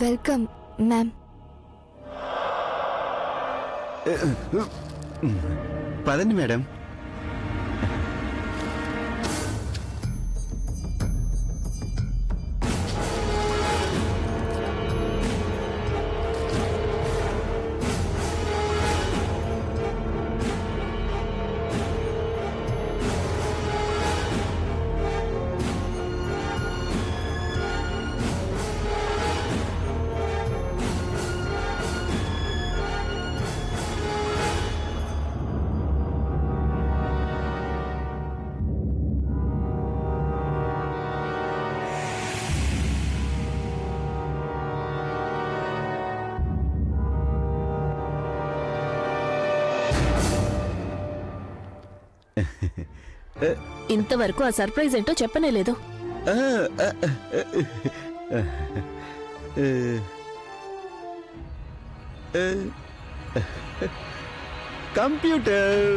Welcome ma'am. పదండి madam. ఇంతవరకు ఆ సర్ప్రైజ్ ఏంటో చెప్పనే లేదు. కంప్యూటర్.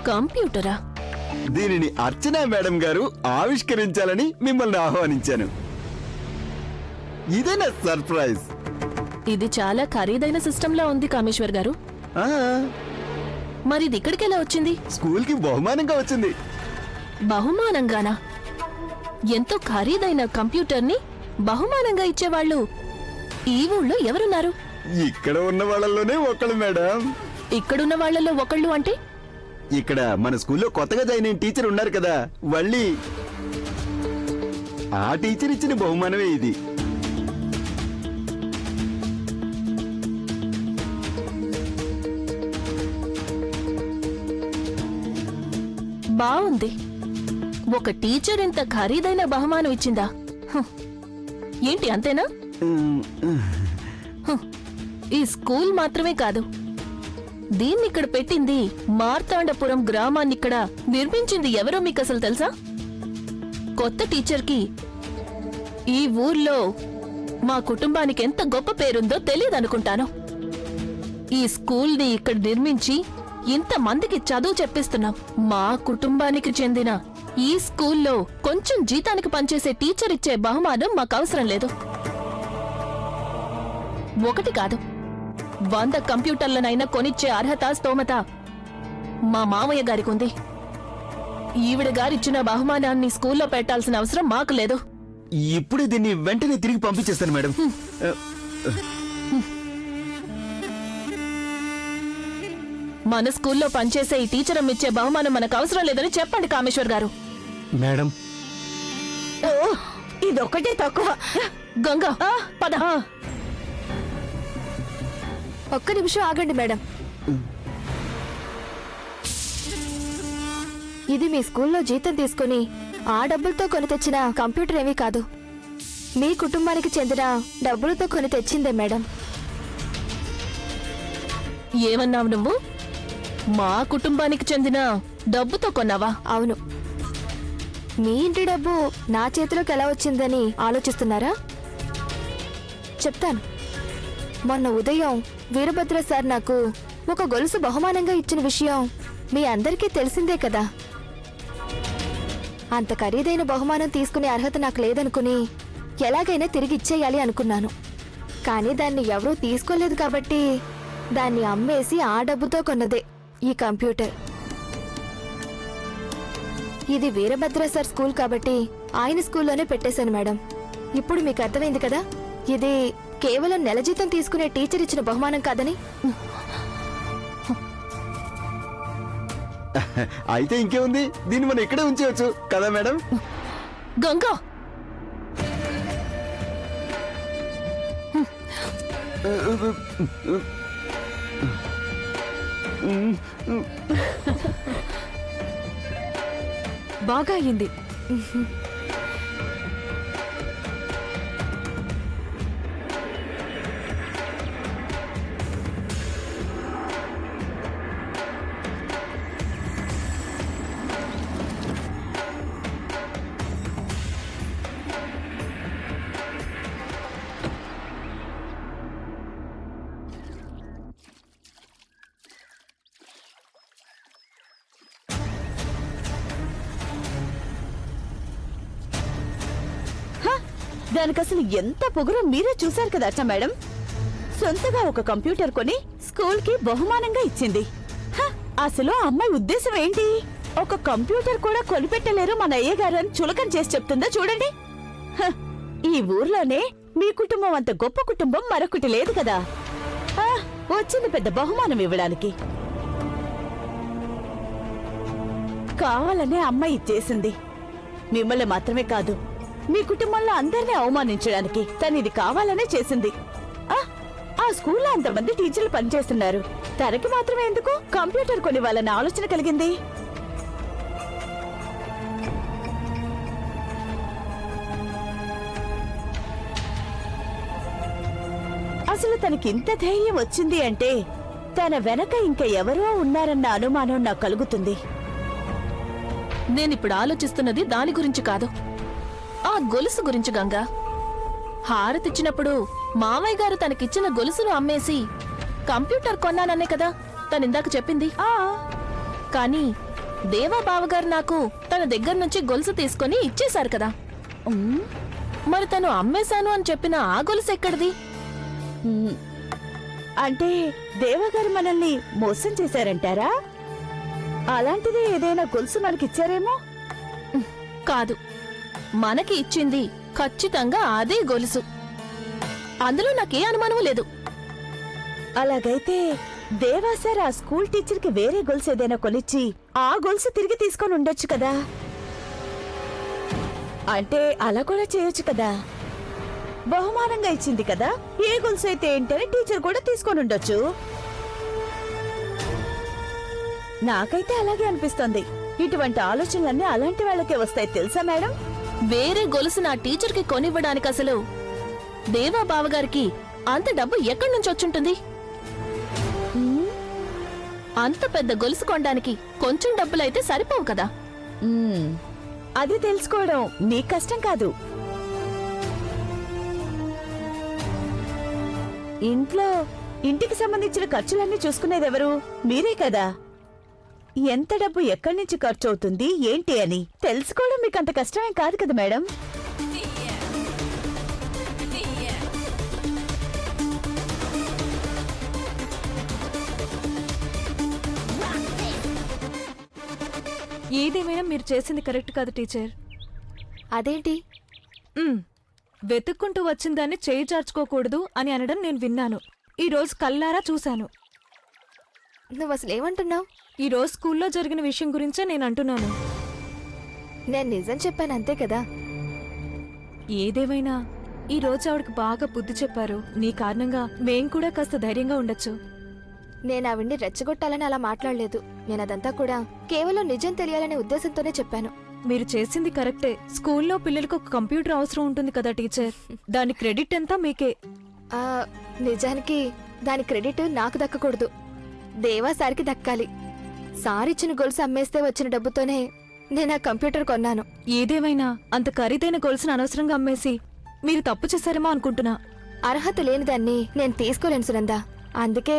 కంప్యూటరా? దీనిని అర్చనా మేడం గారు ఆవిష్కరించాలని మిమ్మల్ని ఆహ్వానించాను. ఇదే నా సర్ప్రైజ్. ఇది చాలా ఖరీదైన సిస్టంలా ఉంది కామేశ్వర్ గారు. మరి ఇది ఇక్కడికి ఎలా వచ్చింది? స్కూల్ కి బహుమానంగా వచ్చింది. బహుమానంగానా? ఎంతో ఖరీదైన కంప్యూటర్ని బహుమానంగా ఇచ్చేవాళ్ళు ఈ ఊళ్ళో ఎవరున్నారు? ఇక్కడ ఉన్న వాళ్ళలోనే ఒకళ్ళు మేడం. ఇక్కడున్న వాళ్లలో ఒకళ్ళు అంటే? ఇక్కడ మన స్కూల్లో కొత్తగా జాయిన్ అయిన టీచర్ ఉన్నారు కదా, వల్లి. ఆ టీచర్ ఇచ్చిన బహుమానమే ఇది. బావుంది. ఒక టీచర్ ఇంత ఖరీదైన బహుమానం ఇచ్చిందా? ఏంటి అంతేనా? ఈ స్కూల్ మాత్రమే కాదు, దీన్నిక్కడ పెట్టింది మార్తాండపురం గ్రామాన్నిక్కడ నిర్మించింది ఎవరో మీకు అసలు తెలుసా? కొత్త టీచర్కి ఈ ఊర్లో మా కుటుంబానికి ఎంత గొప్ప పేరుందో తెలియదనుకుంటాను. ఈ స్కూల్ని ఇక్కడ నిర్మించి ఇంతమందికి చదువు చెప్పిస్తున్నాం. మా కుటుంబానికి చెందిన ఈ స్కూల్లో కొంచెం జీతానికి పనిచేసే టీచర్ ఇచ్చే బహుమానం మాకు అవసరం లేదు. ఒకటి కాదు, 100 కంప్యూటర్లనైనా కొనిచ్చే అర్హత, స్తోమత మా మామయ్య గారికి ఉంది. ఈవిడ గారిచ్చిన బహుమానాన్ని స్కూల్లో పెట్టాల్సిన అవసరం మాకు లేదు. ఇప్పుడే దీన్ని వెంటనే తిరిగి పంపించేస్తాను మేడం. మన స్కూల్లో పనిచేసే ఈ టీచర్ ఇచ్చే బహుమానం మనకు అవసరం లేదని చెప్పండి కామేశ్వర్ గారు. మేడం, ఇదొక్కటే తక్కువ. గంగా, పద. ఒక్క నిమిషం ఆగండి మేడం. ఇది మీ స్కూల్లో జీతం తీసుకుని ఆ డబ్బులతో కొని తెచ్చిన కంప్యూటర్ ఏమీ కాదు. మీ కుటుంబానికి చెందిన డబ్బులతో కొని తెచ్చిందే మేడం. ఏమన్నావు నువ్వు? మా కుటుంబానికి చెందిన డబ్బుతో కొన్నావా? అవును. మీ ఇంటి డబ్బు నా చేతిలోకి ఎలా వచ్చిందని ఆలోచిస్తున్నారా? చెప్తాను. మొన్న ఉదయం వీరభద్ర సార్ నాకు ఒక గొలుసు బహుమానంగా ఇచ్చిన విషయం మీ అందరికీ తెలిసిందే కదా. అంత ఖరీదైన బహుమానం తీసుకునే అర్హత నాకు లేదనుకుని ఎలాగైనా తిరిగి ఇచ్చేయాలి అనుకున్నాను. కానీ దాన్ని ఎవరూ తీసుకోలేదు కాబట్టి దాన్ని అమ్మేసి ఆ డబ్బుతో కొన్నదే ఈ కంప్యూటర్. ఇది వీరభద్ర సార్ స్కూల్ కాబట్టి ఆయన స్కూల్లోనే పెట్టేశాను మేడం. ఇప్పుడు మీకు అర్థమైంది కదా, ఇది కేవలం నెల జీతం తీసుకునే టీచర్ ఇచ్చిన బహుమానం కాదని. అయితే ఇంకేముంది, దీన్ని మనం ఇక్కడే ఉంచేయచ్చు కదా మేడం. గంగా, బాగా అయింది. దానికి అసలు ఎంత పొగరో మీరే చూశారు కదా అచ్చా మేడం. సొంతగా ఒక కంప్యూటర్ కొని స్కూల్ కి బహుమానంగా ఇచ్చింది. హ, అసలు ఆ అమ్మాయి ఉద్దేశం ఏంటి? ఒక కంప్యూటర్ కూడా కొనిపెట్టలేరు మన అయ్యగారు అని చులకన చేసి చెప్తుందా చూడండి. హ, ఈ ఊర్లోనే మీ కుటుంబం అంత గొప్ప కుటుంబం మరొకటి లేదు కదా. ఆ, వచ్చింది పెద్ద బహుమానం ఇవ్వడానికి. కావాలనే అమ్మాయి ఇచ్చేసింది. మిమ్మల్ని మాత్రమే కాదు, మీ కుటుంబంలో అందరినీ అవమానించడానికి తను ఇది కావాలనే చేసింది. ఆ స్కూల్లో అంతమంది టీచర్లు పనిచేస్తున్నారు, తనకి మాత్రమే ఎందుకు కంప్యూటర్ కొని వాళ్ళని ఆలోచన కలిగింది? అసలు తనకింత ధైర్యం వచ్చింది అంటే తన వెనక ఇంకా ఎవరో ఉన్నారన్న అనుమానం నాకు కలుగుతుంది. నేనిప్పుడు ఆలోచిస్తున్నది దాని గురించి కాదు, ఆ గొలుసు గురించి గంగా. హారతిచ్చినప్పుడు మావయ్య గారు తనకిచ్చిన గొలుసును అమ్మేసి కంప్యూటర్ కొన్నానన్నే కదా తనిందాక చెప్పింది. కానీ దేవా బావగారు నాకు తన దగ్గర నుంచి గొలుసు తీసుకొని ఇచ్చేశారు కదా. మరి తను అమ్మేశాను అని చెప్పిన ఆ గొలుసు ఎక్కడిది? అంటే దేవగారు మనల్ని మోసం చేశారంటారా? అలాంటిది ఏదైనా గొలుసు మనకిచ్చారేమో? కాదు, మనకి ఇచ్చింది ఖచ్చితంగా అదే గొలుసు. అందులో నాకే అనుమానం లేదు. అలాగైతే దేవా సార్ ఆ స్కూల్ టీచర్ కి వేరే గొలుసు ఏదైనా కొనిచ్చి ఆ గొలుసు తిరిగి తీసుకొని ఉండొచ్చు కదా. అంటే అలా కూడా చేయొచ్చు కదా. బహుమానంగా ఇచ్చింది కదా, ఏ గొలుసు అయితే ఏంటని టీచర్ కూడా తీసుకొని ఉండొచ్చు. నాకైతే అలాగే అనిపిస్తోంది. ఇటువంటి ఆలోచనలన్నీ అలాంటి వాళ్ళకే వస్తాయి తెలుసా మేడం. వేరే గొలుసు నా టీచర్కి కొనివ్వడానికి అసలు దేవా బావగారికి అంత డబ్బు ఎక్కడి నుంచి వచ్చుంటుంది? అంత పెద్ద గొలుసు కొనడానికి కొంచెం డబ్బులైతే సరిపోవు కదా. అది తెలుసుకోవడం నీ కష్టం కాదు. ఇంటికి సంబంధించిన ఖర్చులన్నీ చూసుకునేదెవరు? మీరే కదా. ఎంత డబ్బు ఎక్కడి నుంచి ఖర్చు అవుతుంది ఏంటి అని తెలుసుకోవడం మీకు అంత కష్టమేం కాదు కదా మేడం. ఏదేమైనా మీరు చేసింది కరెక్ట్ కాదు టీచర్. అదేంటి? వెతుక్కుంటూ వచ్చిందాన్ని చేయి చార్చుకోకూడదు అని అనడం నేను విన్నాను. ఈ రోజు కల్లారా చూశాను. నువ్వు అసలు ఏమంటున్నావు? ఈ రోజు స్కూల్లో జరిగిన విషయం గురించే నేను అంటున్నాను. నేను నిజం చెప్పాను అంతే కదా. ఏదేమైనా ఈ రోజు ఆవిడకి బాగా బుద్ధి చెప్పారు. నీ కారణంగా మేం కూడా కాస్త ధైర్యంగా ఉండొచ్చు. నేను ఆవిడ్ని రెచ్చగొట్టాలని అలా మాట్లాడలేదు. నేను అదంతా కూడా కేవలం నిజం తెలియాలనే ఉద్దేశంతోనే చెప్పాను. మీరు చేసింది కరెక్టే. స్కూల్లో పిల్లలకు ఒక కంప్యూటర్ అవసరం ఉంటుంది కదా టీచర్. దాని క్రెడిట్ అంతా మీకే. ఆ, నిజానికి దాని క్రెడిట్ నాకు దక్కకూడదు, దేవా సార్కి దక్కాలి. సార్ ఇచ్చిన గొలుసు అమ్మేస్తే వచ్చిన డబ్బుతోనే నేను ఆ కంప్యూటర్ కొన్నాను. ఏదేమైనా అంత ఖరీదైన గొలుసును అనవసరంగా అమ్మేసి మీరు తప్పు చేశారేమో అనుకుంటున్నా. అర్హత లేని దాన్ని నేను తీసుకోలేను సునందా. అందుకే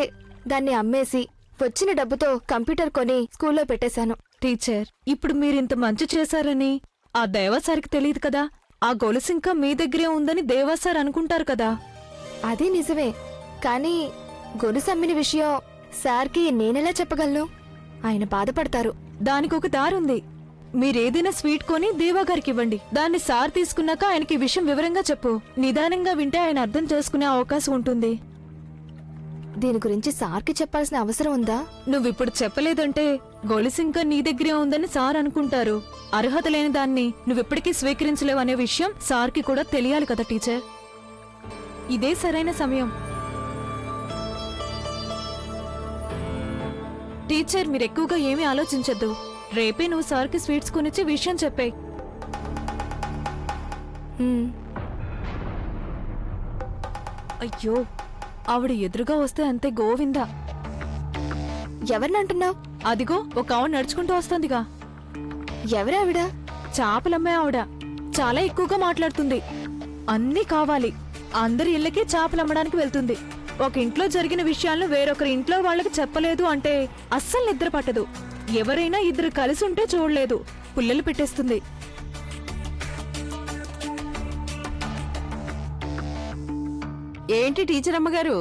దాన్ని అమ్మేసి వచ్చిన డబ్బుతో కంప్యూటర్ కొని స్కూల్లో పెట్టేశాను. టీచర్, ఇప్పుడు మీరింత మంచి చేశారని ఆ దేవాసారికి తెలియదు కదా. ఆ గొలుసు ఇంకా మీ దగ్గరే ఉందని దేవాసార్ అనుకుంటారు కదా. అది నిజమే, కానీ గొలుసు అమ్మిన విషయం సార్కి నేనెలా చెప్పగలను? ఆయన బాధపడతారు. దానికొక దారుంది. మీరేదైనా స్వీట్ కొని దేవాగారికి ఇవ్వండి. దాన్ని సార్ తీసుకున్నాక ఆయనకి ఈ విషయం వివరంగా చెప్పు. నిదానంగా వింటే ఆయన అర్థం చేసుకునే అవకాశం ఉంటుంది. దీని గురించి సార్కి చెప్పాల్సిన అవసరం ఉందా? నువ్విప్పుడు చెప్పలేదంటే గొలుసు ఇంకా నీ దగ్గరే ఉందని సార్ అనుకుంటారు. అర్హత లేని దాన్ని నువ్వెప్పటికీ స్వీకరించలేవు అనే విషయం సార్కి కూడా తెలియాలి కదా టీచర్. ఇదే సరైన సమయం. టీచర్, మీరెక్కువగా ఏమీ ఆలోచించొద్దు. రేపే నువ్వు సార్కి స్వీట్స్ కొనిచ్చి విషయం చెప్పేయ్. అయ్యో, ఆవిడ ఎదురుగా వస్తే అంతే గోవిందా. ఎవరినంటున్నావు? అదిగో ఒక ఆవిడ నడుచుకుంటూ వస్తుందిగా. ఎవరావిడ? చేపలమ్మే ఆవిడ. చాలా ఎక్కువగా మాట్లాడుతుంది. అన్నీ కావాలి. అందరి ఇళ్ళకి చేపలమ్మడానికి వెళ్తుంది. ఒక ఇంట్లో జరిగిన విషయాలను వేరొకరి ఇంట్లో వాళ్ళకి చెప్పలేదు అంటే అస్సలు నిద్ర పట్టదు. ఎవరైనా ఇద్దరు కలిసి ఉంటే చూడలేదు, పుల్లలు పెట్టేస్తుంది. ఏంటి టీచర్ అమ్మగారు,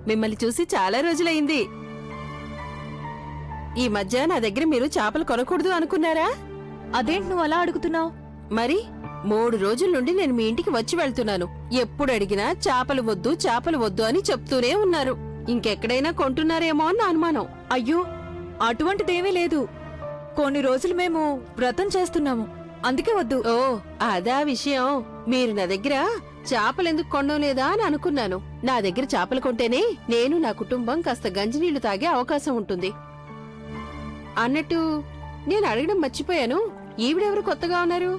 మిమ్మల్ని చూసి చాలా రోజులైంది. ఈ మధ్య నా దగ్గర మీరు చేపలు కొనకూడదు అనుకున్నారా? అదేంటి నువ్వు అలా అడుగుతున్నావు? మరి 3 రోజుల నుండి నేను మీ ఇంటికి వచ్చి వెళ్తున్నాను. ఎప్పుడు అడిగినా చేపలు వద్దు అని చెప్తూనే ఉన్నారు. ఇంకెక్కడైనా కొంటున్నారేమో అని నా అనుమానం. అయ్యో అటువంటిదేమీ లేదు. కొన్ని రోజులు మేము వ్రతం చేస్తున్నాము, అందుకే వద్దు. ఓ అదా విషయం. మీరు నా దగ్గర చేపలెందుకు కొనడం లేదా అని అనుకున్నాను. నా దగ్గర చేపలు కొంటేనే నేను నా కుటుంబం కాస్త గంజినీళ్లు తాగే అవకాశం ఉంటుంది. అన్నట్టు నేను అడగడం మర్చిపోయాను, ఈవిడెవరు కొత్తగా ఉన్నారు?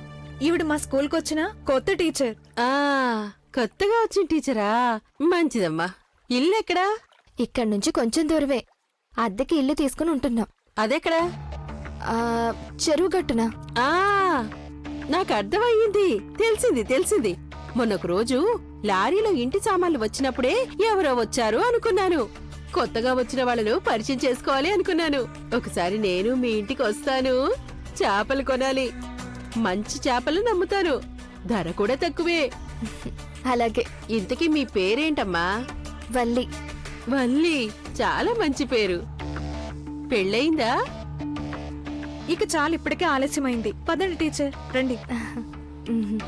ఈవిడ మా స్కూల్కి వచ్చిన కొత్త టీచర్. ఆ కొత్తగా వచ్చిన టీచరా? మంచిదమ్మా. ఇల్లు ఎక్కడా? ఇక్కడి నుంచి కొంచెం దూరమే. అద్దెకి ఇల్లు తీసుకుని ఉంటున్నాం. అదెక్కడా? ఆ, చెరువు గట్టున. ఆ నాకు అర్థమయ్యింది, తెలిసింది. మొన్నొక రోజు లారీలో ఇంటి సామాన్లు వచ్చినప్పుడే ఎవరో వచ్చారు అనుకున్నాను. కొత్తగా వచ్చిన వాళ్ళను పరిచయం చేసుకోవాలి అనుకున్నాను. ఒకసారి నేను మీ ఇంటికి వస్తాను. చేపలు కొనాలి. మంచి చేపలు నమ్ముతాను, ధర కూడా తక్కువే. అలాగే. ఇంతకీ మీ పేరేంటమ్మా? వల్లి. వల్లి, చాలా మంచి పేరు. పెళ్ళయిందా? ఇక చాలు, ఇప్పటికే ఆలస్యమైంది. పదండి టీచర్, రండి. ఉహు.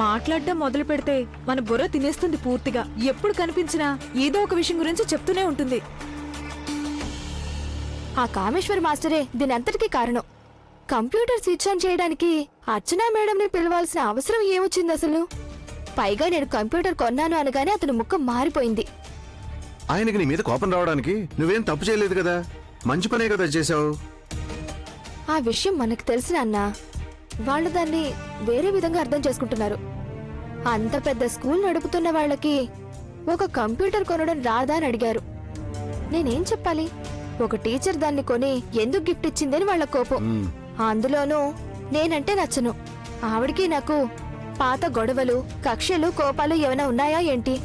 మాట్లాడడం మొదలు పెడితే మన బుర్ర తినేస్తుంది పూర్తిగా. ఎప్పుడు కనిపించినా ఏదో ఒక విషయం గురించి చెప్తూనే ఉంటుంది. ఆ కామేశ్వర్ మాస్టరే దీని అంతటికీ కారణం. కంప్యూటర్ స్విచ్ ఆన్ చేయడానికి అర్చనా మేడంని పిలవాల్సిన అవసరం ఏమొచ్చింది అసలు? పైగా నేను కంప్యూటర్ కొన్నాను అనగానే అతని ముఖం మారిపోయింది. ఆయనకి నీ మీద కోపం రావడానికి నువ్వేం తప్పు చేయలేదు కదా, మంచి పనే కదా చేసావు. ఆ విషయం మనకు తెలిసిన అన్నా, వాళ్ళు దాన్ని వేరే విధంగా అర్థం చేసుకుంటున్నారు. అంత పెద్ద స్కూల్ నడుపుతున్న వాళ్ళకి ఒక కంప్యూటర్ కొనడం రాదా అని అడిగారు. నేనేం చెప్పాలి? ఒక టీచర్ దాన్ని కొని ఎందుకు గిఫ్ట్ ఇచ్చిందని వాళ్ళ కోపం. అందులోనూ నేనంటే నచ్చను. ఆవిడికి నాకు పాత గొడవలు, కక్షలు, కోపాలు ఏమైనా ఉన్నాయా ఏంటి?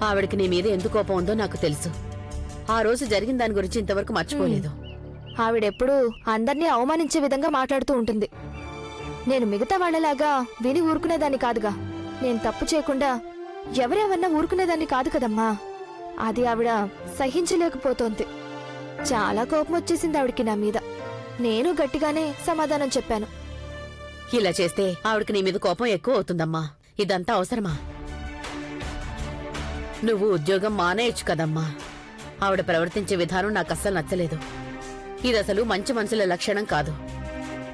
ఆవిడకి నీ మీద ఎందుకు కోపం ఉందో నాకు తెలుసు. ఆ రోజు జరిగిన దాని గురించి ఇంతవరకు మర్చిపోలేదు. ఆవిడెప్పుడూ అందర్నీ అవమానించే విధంగా మాట్లాడుతూ ఉంటుంది. నేను మిగతా వాళ్ళలాగా విని ఊరుకునేదాన్ని కాదుగా. నేను తప్పు చేయకుండా ఎవరేమన్నా ఊరుకునేదాన్ని కాదు కదమ్మా. అది ఆవిడ సహించలేకపోతోంది. చాలా కోపం వచ్చేసింది ఆవిడికి నా మీద. నేను గట్టిగానే సమాధానం చెప్పాను. ఇలా చేస్తే ఆవిడకి నీ మీద కోపం ఎక్కువ అవుతుందమ్మా. ఇదంతా అవసరమా? నువ్వు ఉద్యోగం మానేయచ్చు కదమ్మా. ఆవిడ ప్రవర్తించే విధానం నాకు అస్సలు నచ్చలేదు. ఇదసలు మంచి మనుషుల లక్షణం కాదు.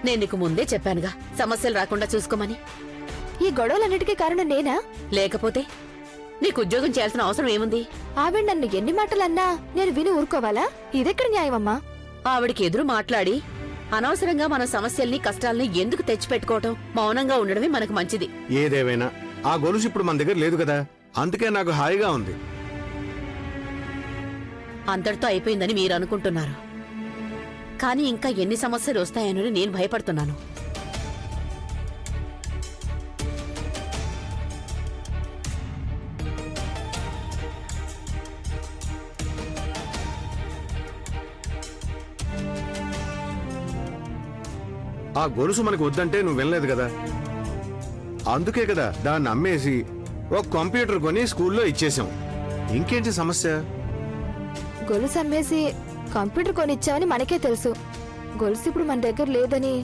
నేను నీకు ముందే చెప్పానుగా సమస్యలు రాకుండా చూసుకోమని. ఈ గొడవలన్నిటికీ కారణం నేనా? లేకపోతే నీకు ఉద్యోగం చేయాల్సిన అవసరం ఏముంది? ఆవిడ నన్ను ఎన్ని మాటలన్నా నేను విని ఊరుకోవాలా? ఇదెక్కడ న్యాయమమ్మా? ఆవిడికి ఎదురు మాట్లాడి అనవసరంగా మన సమస్యల్ని కష్టాల్ని ఎందుకు తెచ్చిపెట్టుకోవటం? మౌనంగా ఉండడమే మనకు మంచిది. ఏదేవైనా ఆ గొలుసు ఇప్పుడు మన దగ్గర లేదు కదా, అందుకే నాకు హాయిగా ఉంది. అంతటితో అయిపోయిందని మీరు అనుకుంటున్నారు, కానీ ఇంకా ఎన్ని సమస్యలు వస్తాయని నేను భయపడుతున్నాను. ఆ గొలుసు మనకు వద్దంటే నువ్వు వినలేదు కదా, అందుకే కదా దాన్ని అమ్మేసి ఒక కంప్యూటర్ కొని స్కూల్లో ఇచ్చేసాం. ఇంకేంటి సమస్య? గొలుసు అమ్మేసి కంప్యూటర్ కొనిచ్చామని మనకే తెలుసు. గొలుసు ఇప్పుడు మన దగ్గర లేదని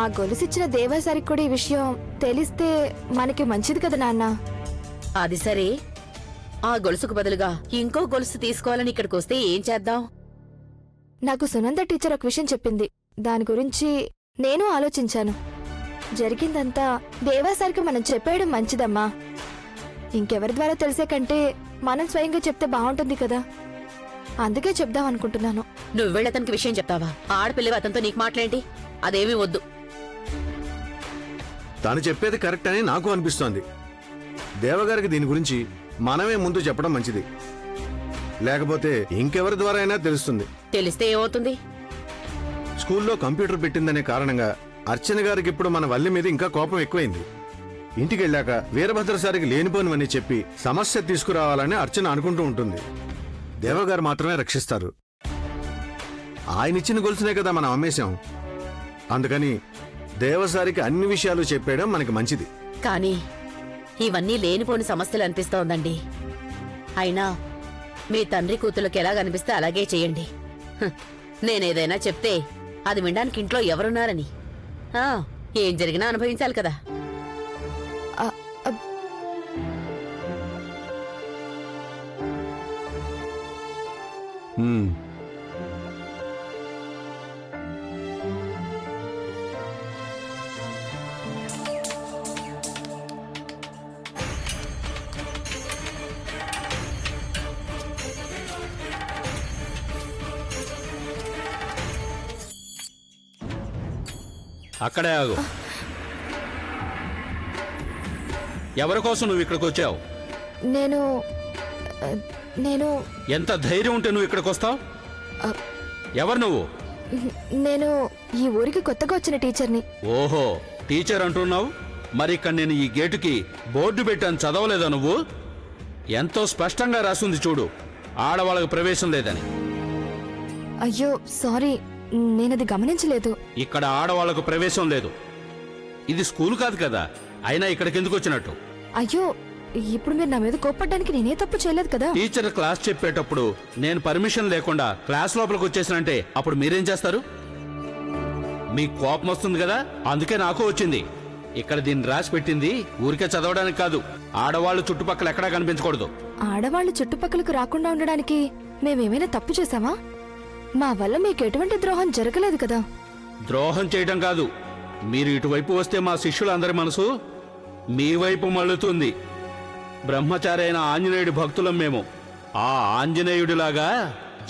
ఆ గొలుసు ఇచ్చిన దేవాసారికి కూడా ఈ విషయం తెలిస్తే మనకి మంచిది కదా నాన్న. అది సరే, ఆ గొలుసుకు బదులుగా ఇంకో గొలుసు తీసుకోవాలని ఇక్కడికి వస్తే ఏం చేద్దాం? నాకు సునంద టీచర్ ఒక విషయం చెప్పింది. దాని గురించి నేను ఆలోచించాను. జరిగిందంతా దేవాసారికి మనం చెప్పేయడం మంచిదమ్మా. ఇంకెవరి ద్వారా తెలిసే కంటే మనం స్వయంగా చెప్తే బాగుంటుంది కదా, అందుకే చెప్దాం అనుకుంటున్నాను. నువ్వు వెళ్ళి అతనికి విషయం చెప్తావా? ఆడపిల్లవి అతనితో నీకు మాట్లాడేంటి? అదేమీ వద్దు. తను చెప్పేది కరెక్ట్ అని నాకు అనిపిస్తోంది. దేవగారికి దీని గురించి మనమే ముందు చెప్పడం మంచిది, లేకపోతే ఇంకెవరి ద్వారా అయినా తెలుస్తుంది. తెలిస్తే ఏమవుతుంది? స్కూల్లో కంప్యూటర్ పెట్టిందనే కారణంగా అర్చన గారికి ఇప్పుడు మన వల్లి మీద ఇంకా కోపం ఎక్కువైంది. ఇంటికెళ్ళాక వీరభద్రసారికి లేనిపోనివని చెప్పి సమస్య తీసుకురావాలని అర్చన అనుకుంటూ ఉంటుంది. దేవగారు మాత్రమే రక్షిస్తారు. ఆయనిచ్చిన గొలుసునే కదా మనం అమ్మేశాం. అందుకని దేవసారికి అన్ని విషయాలు చెప్పేయడం మనకి మంచిది. కానీ ఇవన్నీ లేనిపోని సమస్యలు అనిపిస్తోందండి. అయినా మీ తండ్రి కూతుళ్ళకి ఎలా కనిపిస్తే అలాగే చెయ్యండి. నేనేదైనా చెప్తే అది వినడానికి ఇంట్లో ఎవరున్నారని. ఏం జరిగినా అనుభవించాలి కదా. ఆ, ఆ, హ్మ్. అక్కడే ఆగు. ఎవరి కోసం నువ్వు ఇక్కడికి వచ్చావు? నేను ఆ, నేను ఎంత ధైర్యం ఉంటే నువ్వు ఇక్కడికి వస్తావు? ఆ, ఎవరు నువ్వు? నేను ఈ ఊరికి కొత్తగా వచ్చిన టీచర్ని. ఓహో, టీచర్ అంటున్నావు. మరి ఇక్కడ నేను ఈ గేటుకి బోర్డు పెట్టాను, చదవలేదా నువ్వు? ఎంతో స్పష్టంగా రాసింది చూడు, ఆడవాళ్ళకు ప్రవేశం లేదని. అయ్యో సారీ, నేనది గమనించలేదు. ఇక్కడ ఆడవాళ్లకు ప్రవేశం లేదు. ఇది స్కూల్ కాదు కదా, అయినా ఇక్కడికి ఎందుకు వచ్చినట్టు? అయ్యో ఇప్పుడు మీరు నా మీద కోప్పడ్డానికి నేనే తప్పు చేయలేదు కదా. టీచర్ క్లాస్ చెప్పేటప్పుడు నేను పర్మిషన్ లేకుండా క్లాస్ లోపలికి వచ్చేసానంటే అప్పుడు మీరేం చేస్తారు? మీకు కోపం వస్తుంది కదా, అందుకే నాకు వచ్చింది. ఇక్కడ దీన్ని రాసి పెట్టింది ఊరికే చదవడానికి కాదు, ఆడవాళ్ళు చుట్టుపక్కల ఎక్కడా కనిపించకూడదు. ఆడవాళ్ళు చుట్టుపక్కలకు రాకుండా ఉండడానికి మేమేమైనా తప్పు చేశామా? మా వల్ల మీకు ఎటువంటి ద్రోహం జరగలేదు కదా. ద్రోహం చేయడం కాదు, మీరు ఇటువైపు వస్తే మా శిష్యులందరి మనసు మీ వైపు మళ్ళుతుంది. బ్రహ్మచారి అయిన ఆంజనేయుడి భక్తులం మేము. ఆ ఆంజనేయుడిలాగా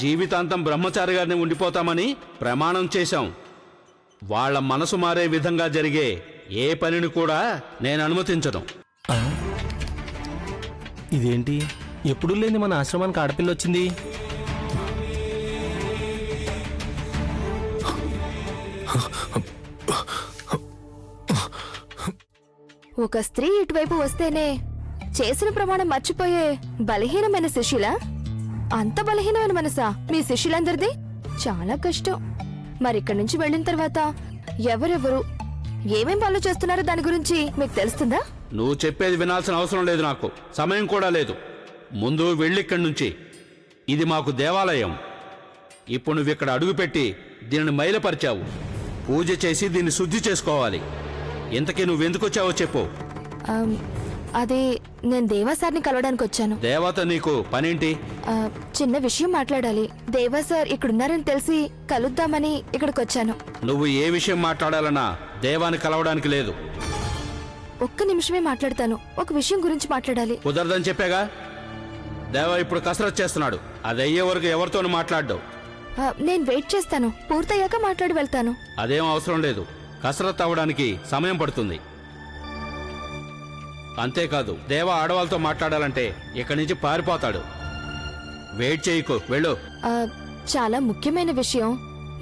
జీవితాంతం బ్రహ్మచారిగానే ఉండిపోతామని ప్రమాణం చేశాం. వాళ్ళ మనసు మారే విధంగా జరిగే ఏ పనిని కూడా నేను అనుమతించను. ఇదేంటి, ఎప్పుడూ లేని మన ఆశ్రమానికి ఆడపిల్ల వచ్చింది? ఒక స్త్రీ ఇటువైపు వస్తేనే చేసిన ప్రమాణం మర్చిపోయే బలహీనమైన శిష్యులా? అంత బలహీనమైన మనసా మీ శిష్యులందరిది? చాలా కష్టం. మరిక్కడి నుంచి వెళ్ళిన తర్వాత ఎవరెవరు ఏమేం పనులు చేస్తున్నారో దాని గురించి మీకు తెలుస్తుందా? నువ్వు చెప్పేది వినాల్సిన అవసరం లేదు, నాకు సమయం కూడా లేదు. ముందు వెళ్ళిక్కడి నుంచి. ఇది మాకు దేవాలయం. ఇప్పుడు నువ్వు ఇక్కడ అడుగుపెట్టి దీనిని మైలపరిచావు. పూజ చేసి దీన్ని శుద్ధి చేసుకోవాలి. ఇంతకీ నువ్వెందుకు వచ్చావో చెప్పు. అది నేను దేవా సార్ని కలవడానికి వచ్చాను. దేవత నీకు పనేంటి? చిన్న విషయం మాట్లాడాలి. దేవా సార్ ఇక్కడున్నారని తెలిసి కలుద్దామని ఇక్కడికి వచ్చాను. నువ్వు ఏ విషయం మాట్లాడాలన్నా దేవాన్ని కలవడానికి లేదు. ఒక్క నిమిషమే మాట్లాడతాను. ఒక విషయం గురించి మాట్లాడాలి. కుదరదని చెప్పాగా. దేవ ఇప్పుడు కసరత్ చేస్తున్నాడు, అది అయ్యే వరకు ఎవరితోనూ మాట్లాడ్డావు. నేను వెయిట్ చేస్తాను. పూర్తయ్యాక మాట్లాడి వెళ్తాను. అదేం అవసరం లేదు, కసరత్ అవ్వడానికి సమయం పడుతుంది. అంతేకాదు, దేవ ఆడవాళ్ళతో మాట్లాడాలంటే ఇక్కడి నుంచి పారిపోతాడు. వెయిట్ చేయకు, వెళ్ళు. చాలా ముఖ్యమైన విషయం.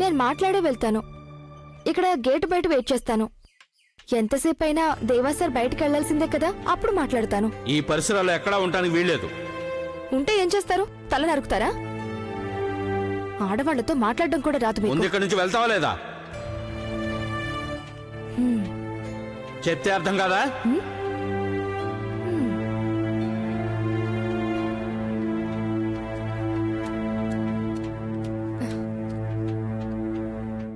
నేను మాట్లాడే వెళ్తాను. ఇక్కడ గేటు బయట వెయిట్ చేస్తాను. ఎంతసేపు అయినా దేవా సార్ బయటకు వెళ్లాల్సిందే కదా, అప్పుడు మాట్లాడతాను. ఈ పరిసరాల్లో ఎక్కడా ఉండడానికి వీల్లేదు. ఉంటే ఏం చేస్తారు? తల నరుకుతారా? ఆడవాళ్లతో మాట్లాడడం కూడా రాదు మీకు. ముందు ఇక్కడి నుంచి వెళ్తావా లేదా? చెప్తే అర్థం కాదా?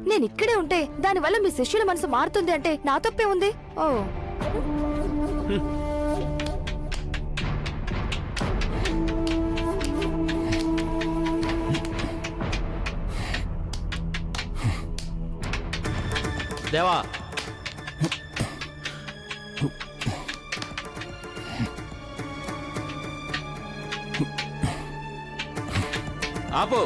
నేను ఇక్కడే ఉంటే దానివల్ల మీ శిష్యుల మనసు మారుతుంది అంటే నా తప్పే ఉంది. ఓ దేవా, ఆపు.